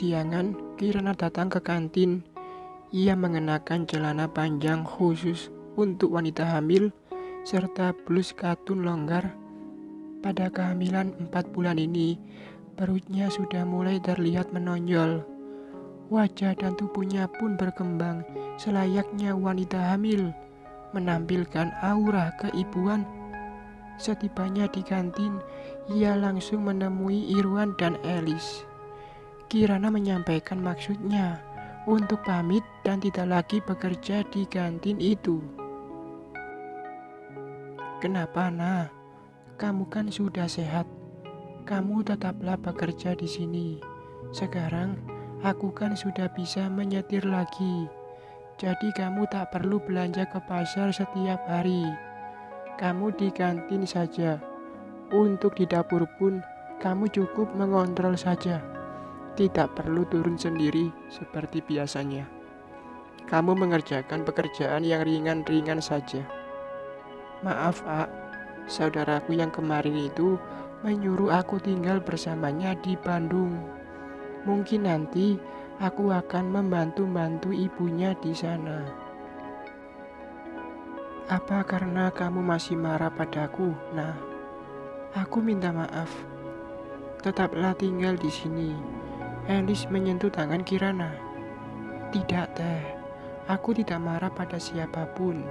Kesiangan, Kirana datang ke kantin. Ia mengenakan celana panjang khusus untuk wanita hamil serta blus katun longgar. Pada kehamilan 4 bulan ini, perutnya sudah mulai terlihat menonjol. Wajah dan tubuhnya pun berkembang selayaknya wanita hamil, menampilkan aura keibuan. Setibanya di kantin, ia langsung menemui Irwan dan Elis. Kirana menyampaikan maksudnya untuk pamit dan tidak lagi bekerja di kantin itu. "Kenapa, Nah? Kamu kan sudah sehat. Kamu tetaplah bekerja di sini. Sekarang aku kan sudah bisa menyetir lagi. Jadi kamu tak perlu belanja ke pasar setiap hari. Kamu di kantin saja. Untuk di dapur pun kamu cukup mengontrol saja. Tidak perlu turun sendiri seperti biasanya. Kamu mengerjakan pekerjaan yang ringan-ringan saja." "Maaf, saudaraku yang kemarin itu menyuruh aku tinggal bersamanya di Bandung. Mungkin nanti aku akan membantu-bantu ibunya di sana." "Apa karena kamu masih marah padaku, Nah? Aku minta maaf. Tetaplah tinggal di sini." Elis menyentuh tangan Kirana. "Tidak, Teh. Aku tidak marah pada siapapun.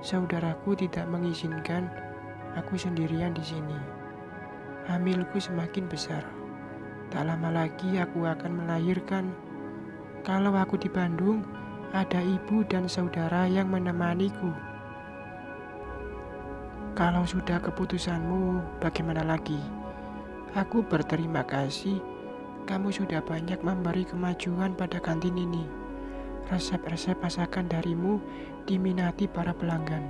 Saudaraku tidak mengizinkan aku sendirian di sini. Hamilku semakin besar. Tak lama lagi aku akan melahirkan. Kalau aku di Bandung, ada ibu dan saudara yang menemaniku." "Kalau sudah keputusanmu, bagaimana lagi? Aku berterima kasih. Kamu sudah banyak memberi kemajuan pada kantin ini. Resep-resep masakan darimu diminati para pelanggan.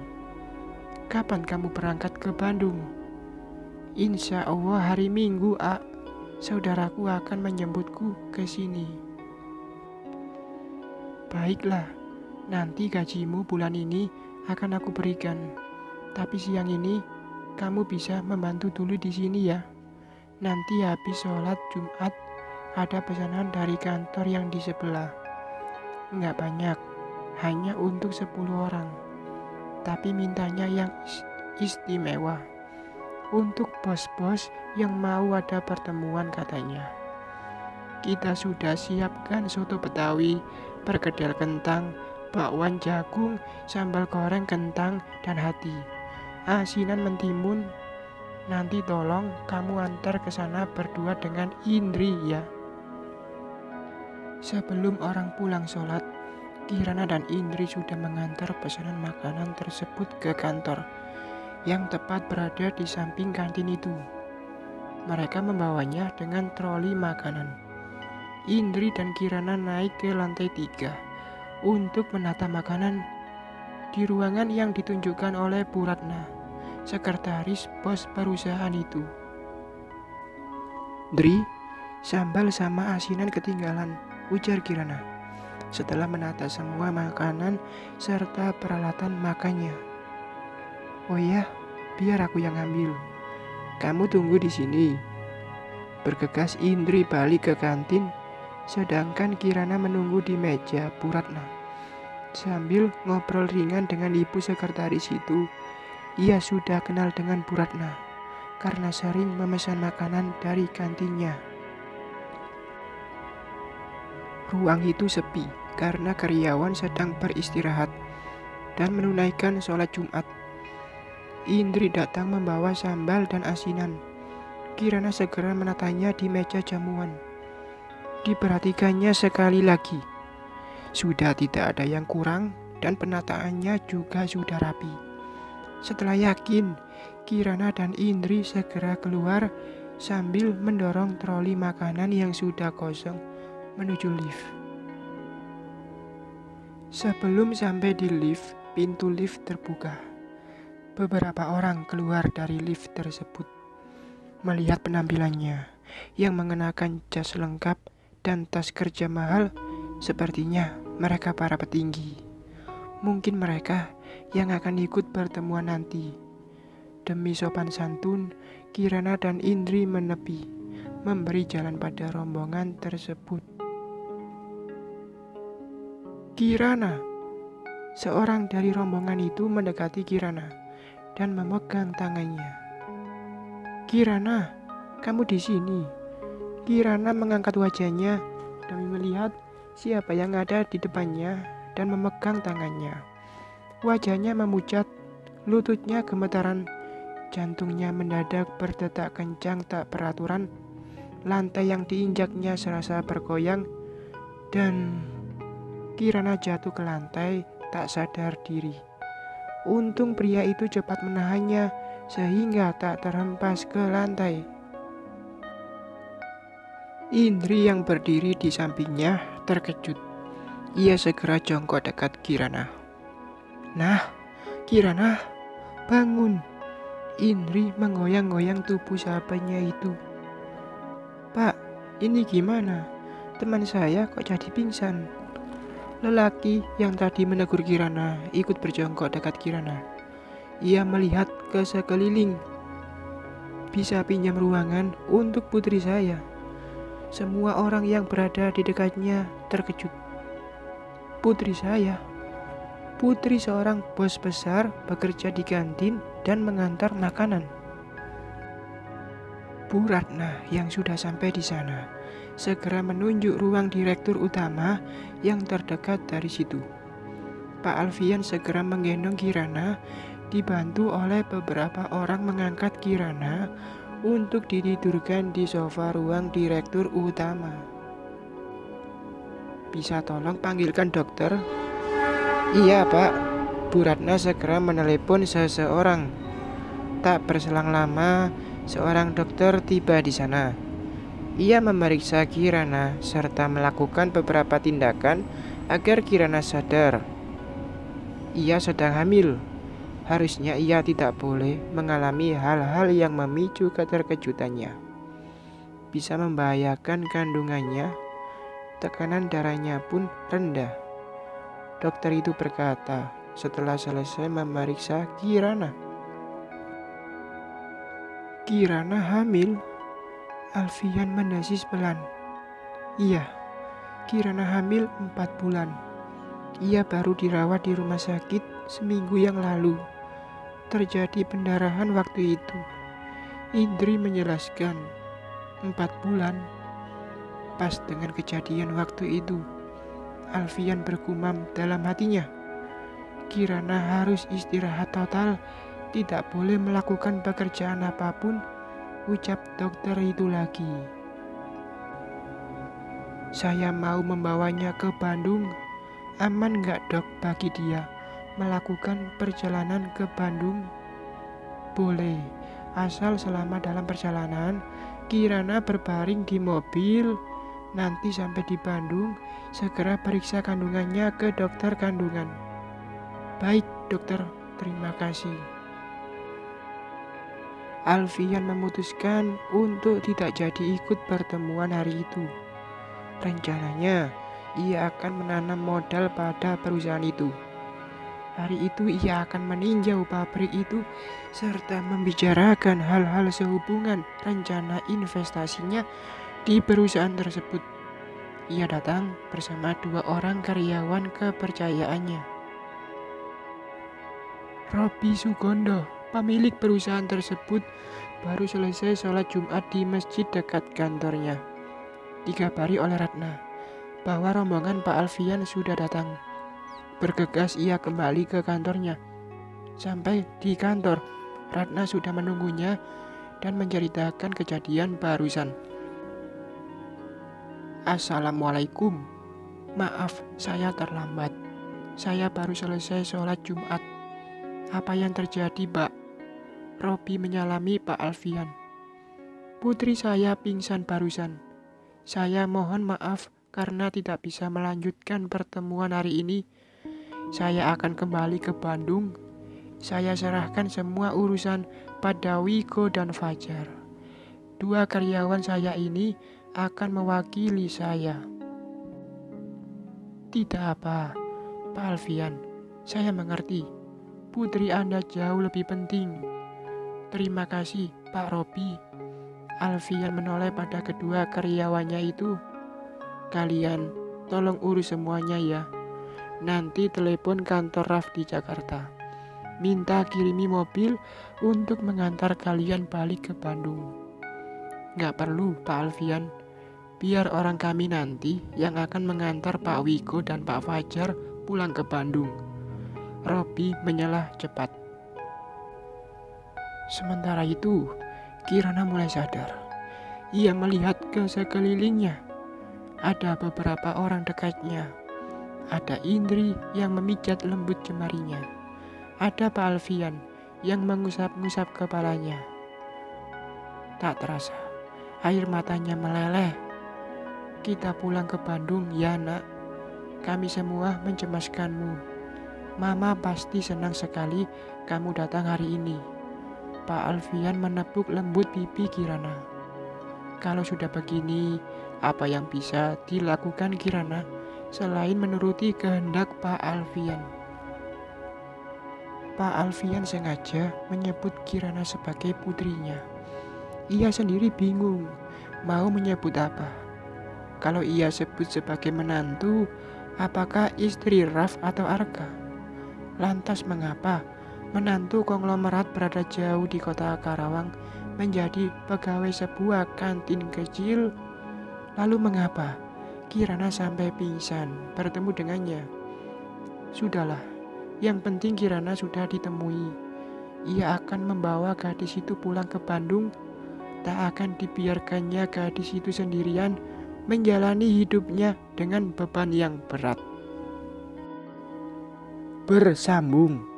Kapan kamu berangkat ke Bandung?" "Insya Allah hari Minggu, Saudaraku akan menjemputku ke sini." "Baiklah, nanti gajimu bulan ini akan aku berikan. Tapi siang ini kamu bisa membantu dulu di sini ya. Nanti habis sholat Jumat ada pesanan dari kantor yang di sebelah. Nggak banyak, hanya untuk 10 orang. Tapi mintanya yang istimewa. Untuk bos-bos yang mau ada pertemuan katanya. Kita sudah siapkan soto Betawi, perkedel kentang, bakwan jagung, sambal goreng kentang dan hati, asinan mentimun. Nanti tolong kamu antar ke sana berdua dengan Indri ya." Sebelum orang pulang sholat, Kirana dan Indri sudah mengantar pesanan makanan tersebut ke kantor yang tepat berada di samping kantin itu. Mereka membawanya dengan troli makanan. Indri dan Kirana naik ke lantai 3 untuk menata makanan di ruangan yang ditunjukkan oleh Bu Ratna, sekretaris bos perusahaan itu. "Dri, sambal sama asinan ketinggalan," ujar Kirana setelah menata semua makanan serta peralatan makannya. "Oh ya, biar aku yang ambil. Kamu tunggu di sini," bergegas Indri balik ke kantin, sedangkan Kirana menunggu di meja Bu Ratna. Sambil ngobrol ringan dengan ibu sekretaris itu, ia sudah kenal dengan Bu Ratna karena sering memesan makanan dari kantinnya. Ruang itu sepi karena karyawan sedang beristirahat dan menunaikan sholat Jumat. Indri datang membawa sambal dan asinan. Kirana segera menatanya di meja jamuan. Diperhatikannya sekali lagi. Sudah tidak ada yang kurang dan penataannya juga sudah rapi. Setelah yakin, Kirana dan Indri segera keluar sambil mendorong troli makanan yang sudah kosong menuju lift. Sebelum sampai di lift, pintu lift terbuka. Beberapa orang keluar dari lift tersebut. Melihat penampilannya yang mengenakan jas lengkap dan tas kerja mahal, sepertinya mereka para petinggi. Mungkin mereka yang akan ikut pertemuan nanti. Demi sopan santun, Kirana dan Indri menepi, memberi jalan pada rombongan tersebut. Kirana. Seorang dari rombongan itu mendekati Kirana dan memegang tangannya. Kirana, kamu di sini. Kirana mengangkat wajahnya demi melihat siapa yang ada di depannya dan memegang tangannya. Wajahnya memucat, lututnya gemetaran, jantungnya mendadak berdetak kencang tak peraturan. Lantai yang diinjaknya serasa bergoyang dan Kirana jatuh ke lantai tak sadar diri. Untung pria itu cepat menahannya sehingga tak terhempas ke lantai. Indri yang berdiri di sampingnya terkejut. Ia segera jongkok dekat Kirana. Nah, Kirana, bangun. Indri menggoyang-goyang tubuh sahabatnya itu. Pak, ini gimana? Teman saya kok jadi pingsan? Lelaki yang tadi menegur Kirana ikut berjongkok dekat Kirana. Ia melihat ke sekeliling. Bisa pinjam ruangan untuk putri saya. Semua orang yang berada di dekatnya terkejut. Putri saya. Putri seorang bos besar bekerja di kantin dan mengantar makanan. Bu Ratna yang sudah sampai di sana segera menunjuk ruang direktur utama yang terdekat dari situ. Pak Alfian segera menggendong Kirana, dibantu oleh beberapa orang mengangkat Kirana untuk ditidurkan di sofa ruang direktur utama. Bisa tolong panggilkan dokter? Iya Pak. Bu Ratna segera menelepon seseorang. Tak berselang lama, seorang dokter tiba di sana. Ia memeriksa Kirana serta melakukan beberapa tindakan agar Kirana sadar. Ia sedang hamil. Harusnya ia tidak boleh mengalami hal-hal yang memicu keterkejutannya. Bisa membahayakan kandungannya, tekanan darahnya pun rendah. Dokter itu berkata setelah selesai memeriksa Kirana. Kirana hamil? Alfian mendesis pelan. Iya, Kirana hamil 4 bulan. Ia baru dirawat di rumah sakit seminggu yang lalu. Terjadi pendarahan waktu itu. Indri menjelaskan 4 bulan. Pas dengan kejadian waktu itu, Alfian bergumam dalam hatinya. Kirana harus istirahat total, tidak boleh melakukan pekerjaan apapun, ucap dokter itu lagi. Saya mau membawanya ke Bandung. Aman gak dok bagi dia melakukan perjalanan ke Bandung? Boleh, asal selama dalam perjalanan Kirana berbaring di mobil. Nanti sampai di Bandung segera periksa kandungannya ke dokter kandungan. Baik dokter, terima kasih. Alfian memutuskan untuk tidak jadi ikut pertemuan hari itu. Rencananya ia akan menanam modal pada perusahaan itu. Hari itu ia akan meninjau pabrik itu serta membicarakan hal-hal sehubungan rencana investasinya di perusahaan tersebut. Ia datang bersama 2 orang karyawan kepercayaannya. Robi Sugondo, pemilik perusahaan tersebut, baru selesai sholat Jumat di masjid dekat kantornya. Dikabari oleh Ratna bahwa rombongan Pak Alfian sudah datang. Bergegas ia kembali ke kantornya. Sampai di kantor, Ratna sudah menunggunya dan menceritakan kejadian barusan. Assalamualaikum. Maaf, saya terlambat. Saya baru selesai sholat Jumat. Apa yang terjadi, Pak? Robi menyalami Pak Alfian. Putri saya pingsan barusan. Saya mohon maaf karena tidak bisa melanjutkan pertemuan hari ini. Saya akan kembali ke Bandung. Saya serahkan semua urusan pada Wiko dan Fajar. 2 karyawan saya ini akan mewakili saya. Tidak apa, Pak Alfian. Saya mengerti. Putri Anda jauh lebih penting. Terima kasih, Pak Robi. Alfian menoleh pada kedua karyawannya itu. Kalian tolong urus semuanya ya. Nanti telepon kantor Raf di Jakarta. Minta kirimi mobil untuk mengantar kalian balik ke Bandung. Nggak perlu, Pak Alfian. Biar orang kami nanti yang akan mengantar Pak Wiko dan Pak Fajar pulang ke Bandung. Robi menyalah cepat. Sementara itu, Kirana mulai sadar. Ia melihat ke sekelilingnya. Ada beberapa orang dekatnya. Ada Indri yang memijat lembut jemarinya. Ada Pak Alfian yang mengusap-ngusap kepalanya. Tak terasa, air matanya meleleh. Kita pulang ke Bandung ya nak. Kami semua mencemaskanmu. Mama pasti senang sekali kamu datang hari ini. Pak Alfian menepuk lembut pipi Kirana. Kalau sudah begini, apa yang bisa dilakukan Kirana selain menuruti kehendak Pak Alfian? Pak Alfian sengaja menyebut Kirana sebagai putrinya. Ia sendiri bingung mau menyebut apa. Kalau ia sebut sebagai menantu, apakah istri Raf atau Arka? Lantas mengapa menantu konglomerat berada jauh di kota Karawang menjadi pegawai sebuah kantin kecil? Lalu mengapa Kirana sampai pingsan bertemu dengannya? Sudahlah, yang penting Kirana sudah ditemui. Ia akan membawa gadis itu pulang ke Bandung. Tak akan dibiarkannya gadis itu sendirian menjalani hidupnya dengan beban yang berat. Bersambung.